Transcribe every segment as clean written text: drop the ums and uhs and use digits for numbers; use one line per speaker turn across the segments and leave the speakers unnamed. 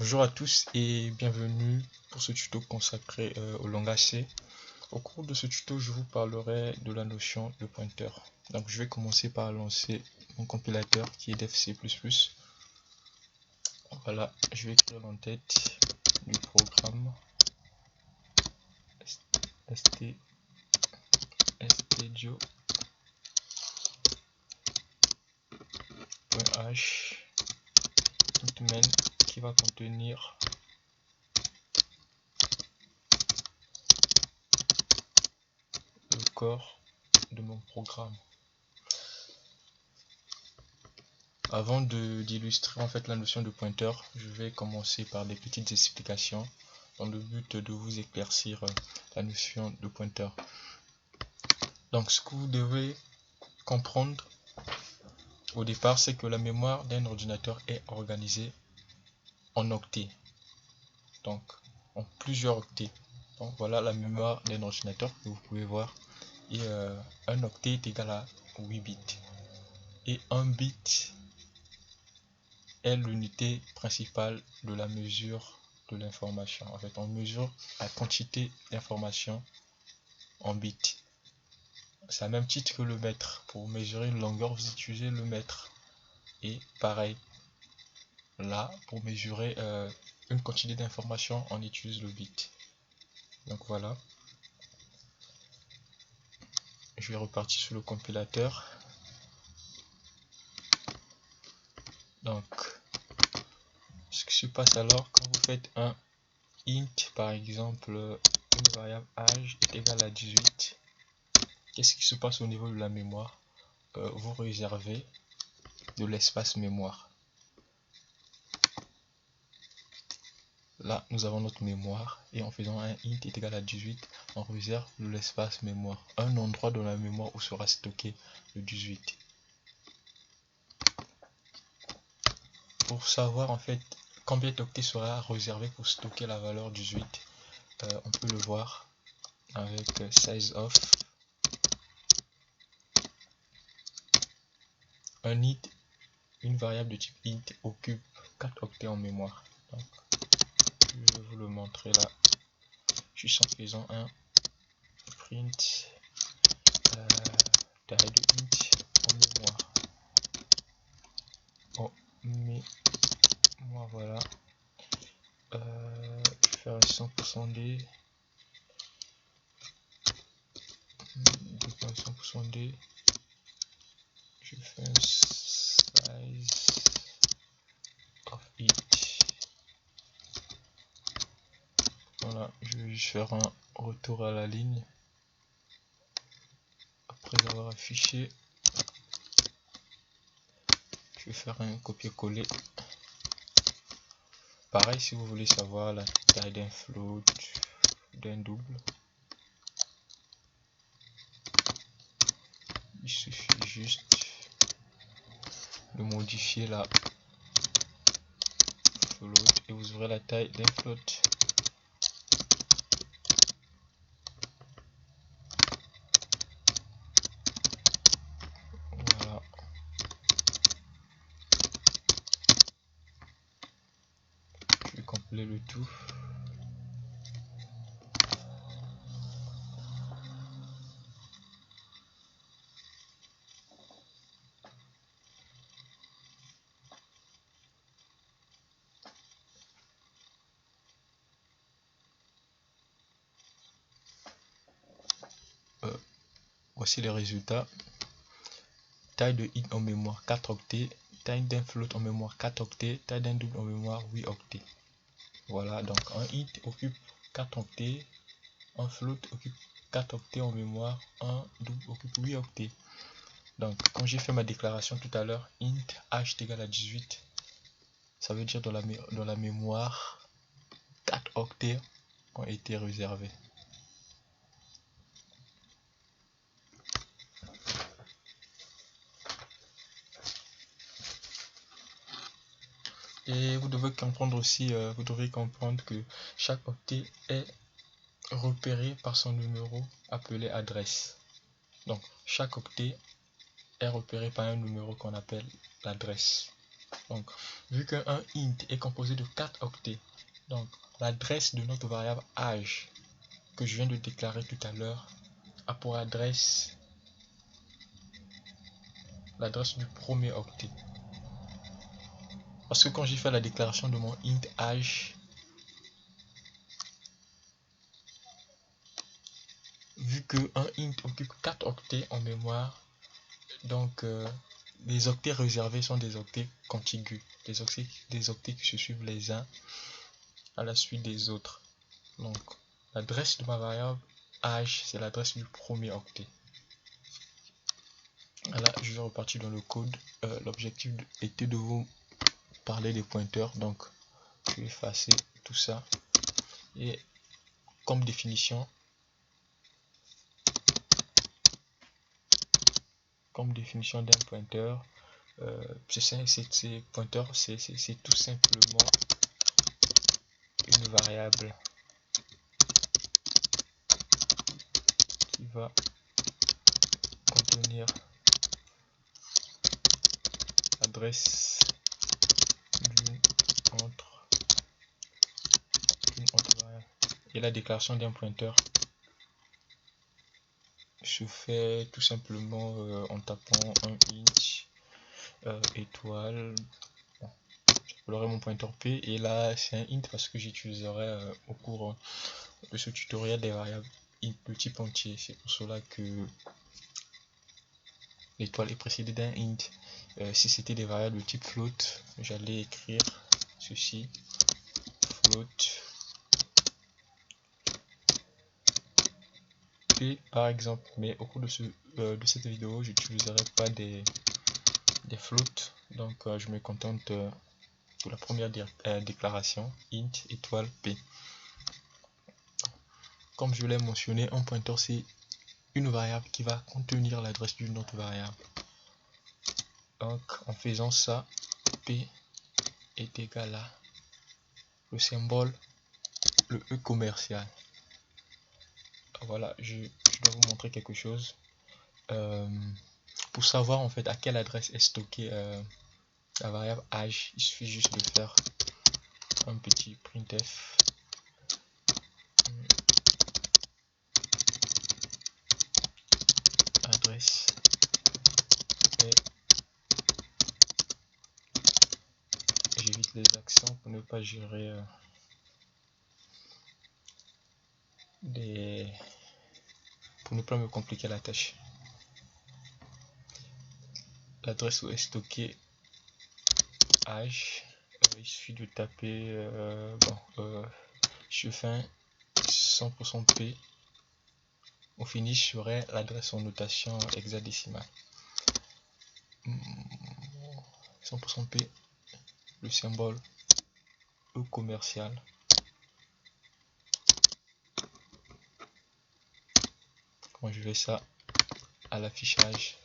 Bonjour à tous et bienvenue pour ce tuto consacré au langage C. Au cours de ce tuto, je vous parlerai de la notion de pointeur. Donc je vais commencer par lancer mon compilateur qui est DevC++. Voilà, je vais écrire l'entête du programme stdio.h main qui va contenir le corps de mon programme. Avant d'illustrer en fait la notion de pointeur, je vais commencer par des petites explications dans le but de vous éclaircir la notion de pointeur. Donc ce que vous devez comprendre au départ, c'est que la mémoire d'un ordinateur est organisée en octets, donc en plusieurs octets. Donc voilà la mémoire d'un ordinateur que vous pouvez voir. Et un octet est égal à 8 bits. Et un bit est l'unité principale de la mesure de l'information. En fait, on mesure la quantité d'information en bits. C'est à même titre que le mètre. Pour mesurer une longueur, vous utilisez le mètre. Et pareil, là, pour mesurer une quantité d'information, on utilise le bit. Donc voilà. Je vais repartir sur le compilateur. Donc, ce qui se passe alors quand vous faites un int, par exemple, une variable âge est égale à 18, qu'est-ce qui se passe au niveau de la mémoire? Vous réservez de l'espace mémoire. Là, nous avons notre mémoire et en faisant un int est égal à 18, on réserve de l'espace mémoire, un endroit dans la mémoire où sera stocké le 18. Pour savoir en fait combien d'octets sera réservé pour stocker la valeur 18, on peut le voir avec size of. Un int, une variable de type int occupe 4 octets en mémoire. Donc, je vais vous le montrer là, juste en faisant un print taille de int en mémoire. Voilà. Je vais faire un 100% D. 100% D. Je fais un size of it. Voilà, je vais juste faire un retour à la ligne après avoir affiché. Je vais faire un copier-coller. Pareil, si vous voulez savoir la taille d'un float, d'un double, il suffit juste de modifier la float et vous aurez la taille d'un float. Voilà. Je vais compiler le tout. Voici les résultats. Taille de int en mémoire 4 octets, taille d'un float en mémoire 4 octets, taille d'un double en mémoire 8 octets. Voilà, donc un int occupe 4 octets, un float occupe 4 octets en mémoire, un double occupe 8 octets. Donc quand j'ai fait ma déclaration tout à l'heure, int h est égal à 18, ça veut dire dans la mémoire 4 octets ont été réservés. Et vous devez comprendre aussi, que chaque octet est repéré par son numéro appelé adresse. Donc chaque octet est repéré par un numéro qu'on appelle l'adresse.
Donc, vu qu'un int est composé de 4 octets, donc l'adresse de notre variable âge que je viens de déclarer tout à l'heure a pour adresse l'adresse du premier octet. Parce que quand j'ai fait la déclaration de mon int âge, vu que un int occupe 4 octets en mémoire, donc les octets réservés sont des octets contigus, des octets qui se suivent les uns à la suite des autres. Donc l'adresse de ma variable âge, c'est l'adresse du premier octet. Là, je vais repartir dans le code. L'objectif était de vous parler des pointeurs, donc je vais effacer tout ça. Et comme définition d'un pointeur, ces pointeurs, c'est tout simplement une variable qui va contenir l'adresse d'une autre variable. Et la déclaration d'un pointeur se fait tout simplement en tapant un int étoile. J'appellerai mon pointeur p, et là c'est un int parce que j'utiliserai au cours de ce tutoriel des variables int de type entier. C'est pour cela que l'étoile est précédée d'un int. Si c'était des variables de type float, j'allais écrire ceci, float p par exemple, mais au cours de cette vidéo, j'utiliserai pas des floats, donc je me contente pour la première déclaration int étoile p. Comme je l'ai mentionné, un pointeur c'est une variable qui va contenir l'adresse d'une autre variable. Donc en faisant ça, p est égal à le symbole, le E commercial. Voilà, je dois vous montrer quelque chose. Pour savoir en fait à quelle adresse est stockée la variable âge, il suffit juste de faire un petit printf adresse et j'évite les accents pour ne pas gérer pour ne pas me compliquer la tâche. L'adresse où est stocké âge, il suffit de taper je fais 100% p. Au finish, j'aurai l'adresse en notation hexadécimale. 100% p, le symbole E commercial. Quand je vais ça à l'affichage,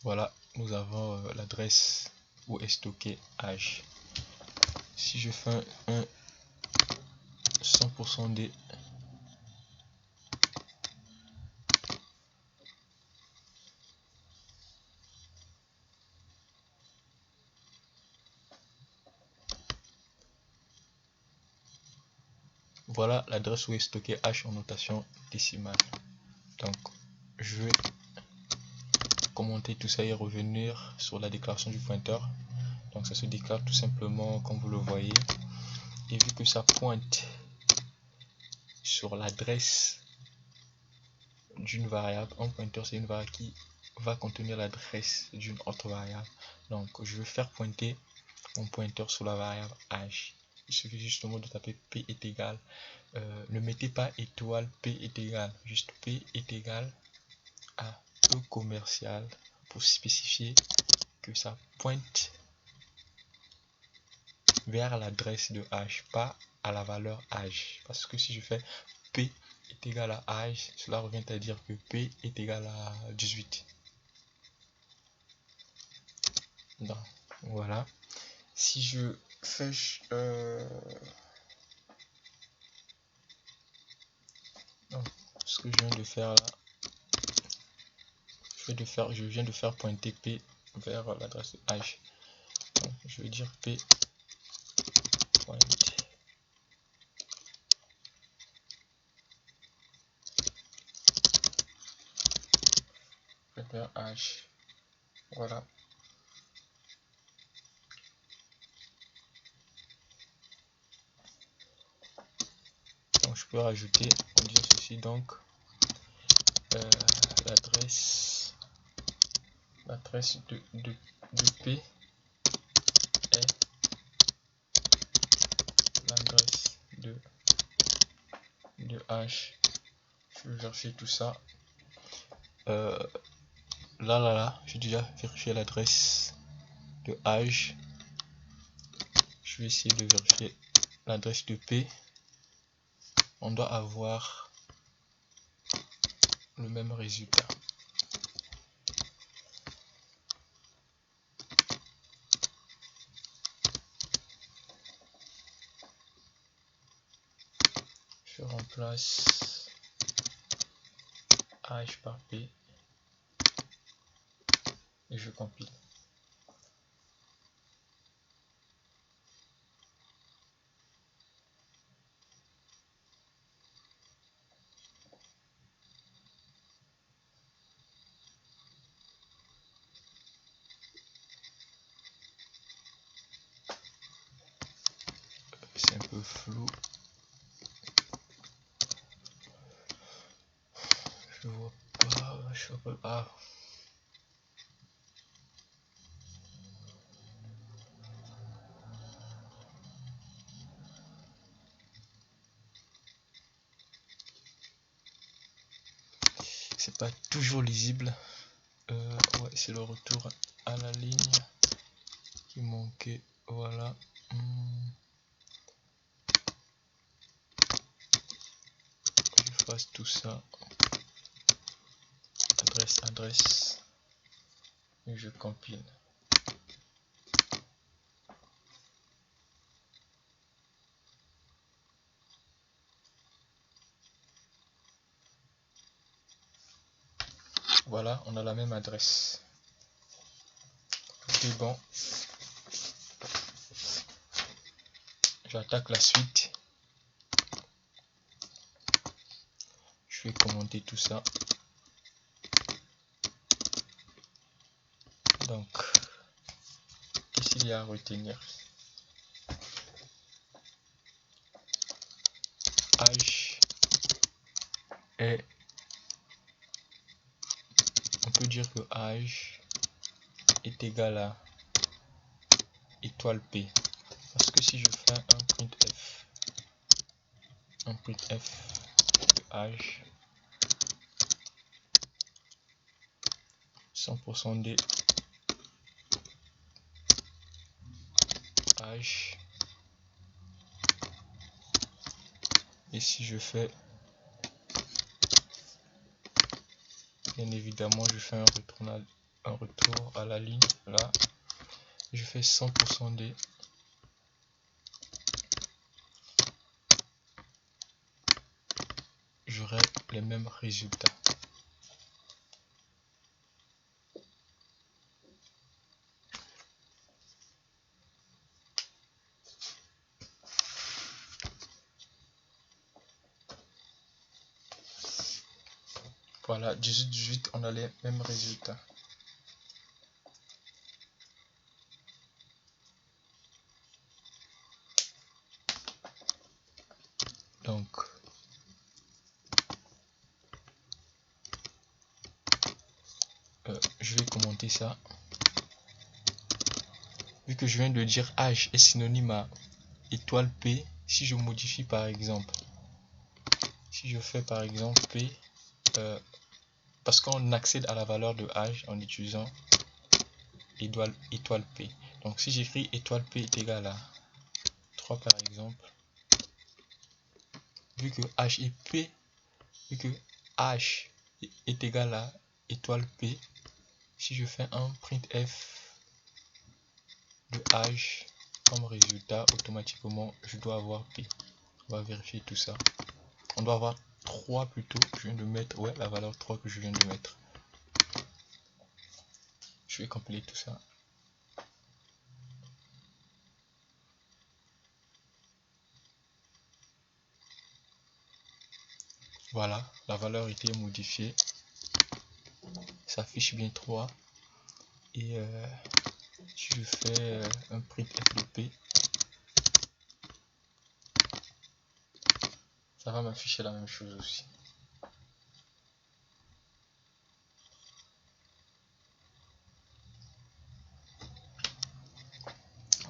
voilà, nous avons l'adresse où est stocké âge. Si je fais un 100% d, voilà l'adresse où est stocké h en notation décimale. Donc je vais commenter tout ça et revenir sur la déclaration du pointeur. Donc ça se déclare tout simplement comme vous le voyez, et vu que ça pointe sur l'adresse d'une variable, un pointeur c'est une variable qui va contenir l'adresse d'une autre variable. Donc je vais faire pointer mon pointeur sur la variable âge. Il suffit justement de taper p est égal, ne mettez pas étoile, p est égal, juste p est égal à E commercial pour spécifier que ça pointe vers l'adresse de âge, pas à la valeur âge. Parce que si je fais p est égal à âge, cela revient à dire que p est égal à 18. Donc, voilà. Si je fais
ce que je viens de faire là, je viens de faire pointer P vers l'adresse H. Donc, je vais dire P point vers H. Voilà. Donc je peux rajouter en disant ceci, donc l'adresse de P est l'adresse de H. Je vais vérifier tout ça. Là, j'ai déjà vérifié l'adresse de H. Je vais essayer de vérifier l'adresse de P. On doit avoir le même résultat. Je remplace H par P et je compile. C'est un peu flou. Je vois pas. Ah. C'est pas toujours lisible. Ouais, c'est le retour à la ligne qui manquait. Voilà. Je fasse tout ça. Adresse. Et je compile. Voilà, on a la même adresse. Tout est bon. J'attaque la suite. Je vais commenter tout ça. Donc, qu'est-ce qu'il y a à retenir? H est... On peut dire que H est égal à étoile P. Parce que si je fais un printf de H 100% d H, et si je fais, bien évidemment je fais un retour à la ligne là, je fais 100% d, j'aurai les mêmes résultats. Voilà, 18, on a les mêmes résultats. Donc, je vais commenter ça. Vu que je viens de dire H est synonyme à étoile P, si je modifie par exemple, si je fais par exemple P, parce qu'on accède à la valeur de H en utilisant étoile P. Donc si j'écris étoile P est égal à 3 par exemple, vu que H est P, vu que H est égal à étoile P, si je fais un printf de H comme résultat, automatiquement je dois avoir P. On va vérifier tout ça. On doit avoir
3 plutôt, je viens de mettre, ouais, la valeur 3 que je viens de mettre. Je vais compiler tout ça. Voilà, la valeur était modifiée. Ça affiche bien 3. Et si je fais un print FDP, ça va m'afficher la même chose aussi.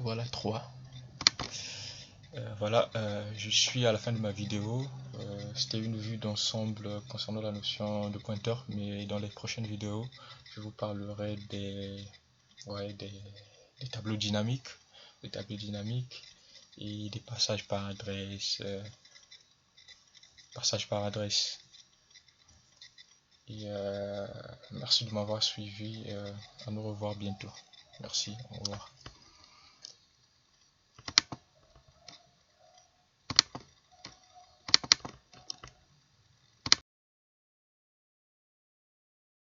Voilà 3. Voilà, je suis à la fin de ma vidéo. C'était une vue d'ensemble concernant la notion de pointeur, mais dans les prochaines vidéos, je vous parlerai des tableaux dynamiques, et des passages par adresse, Et merci de m'avoir suivi. À nous revoir bientôt. Merci, au revoir.